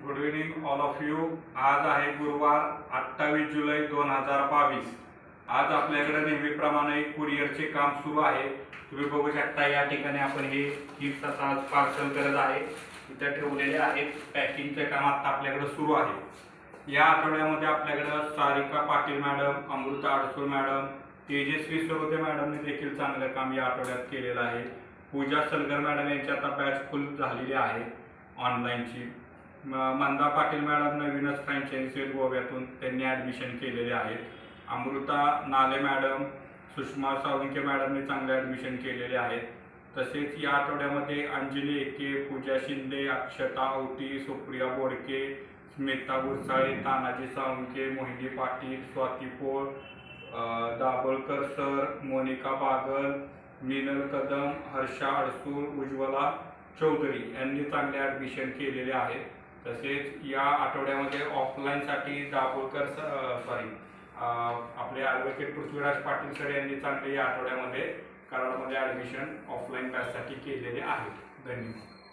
Good evening all of you. आज आहे गुरुवार 28 जुलै 2022। आज आपल्याकडे नेहमीप्रमाणे कुरिअरचे काम सुरू आहे। तुम्ही बघू शकता या ठिकाणी आपण हे गिफ्ट आता आज पार्सल करत आहे, इथे ठेवलेले आहेत। पॅकिंगचे काम आता आपल्याकडे सुरू आहे। या आठवड्यामध्ये आपल्याकडे सारिका पाटील मॅडम, अमृता अडसूळ मॅडम, तेजस्वी सरोदे मॅडमने देखील चांगलं काम या आठवड्यात केलेलं आहे। पूजा सलगर मॅडम यांची आता बॅच फुल झालेली आहे ऑनलाईनची। मंदा पाटील मॅडम नवीनच फ्रँचायझी गोव्यातून त्यांनी ॲडमिशन केलेले आहेत। अमृता नाले मॅडम, सुषमा साळुंखे मॅडमने चांगले ॲडमिशन केलेले आहेत। तसेच या आठवड्यामध्ये अंजली एके, पूजा शिंदे, अक्षता औटी, सुप्रिया बोडके, स्मिता गुरसाळे, तानाजी साळुंखे, मोहिनी पाटील, स्वाती पोळ, दाभोळकर सर, मोनिका बागल, मिनल कदम, हर्षा अडसूळ, उज्ज्वला चौधरी यांनी चांगले ॲडमिशन केलेले आहेत। तसेच या आठवड्यामध्ये ऑफलाईनसाठी दाभोळकर आपले ॲडव्होकेट पृथ्वीराज पाटील सर यांनी चांगले या आठवड्यामध्ये कराडमध्ये ॲडमिशन ऑफलाईन बॅचसाठी केलेले आहे। धन्यवाद।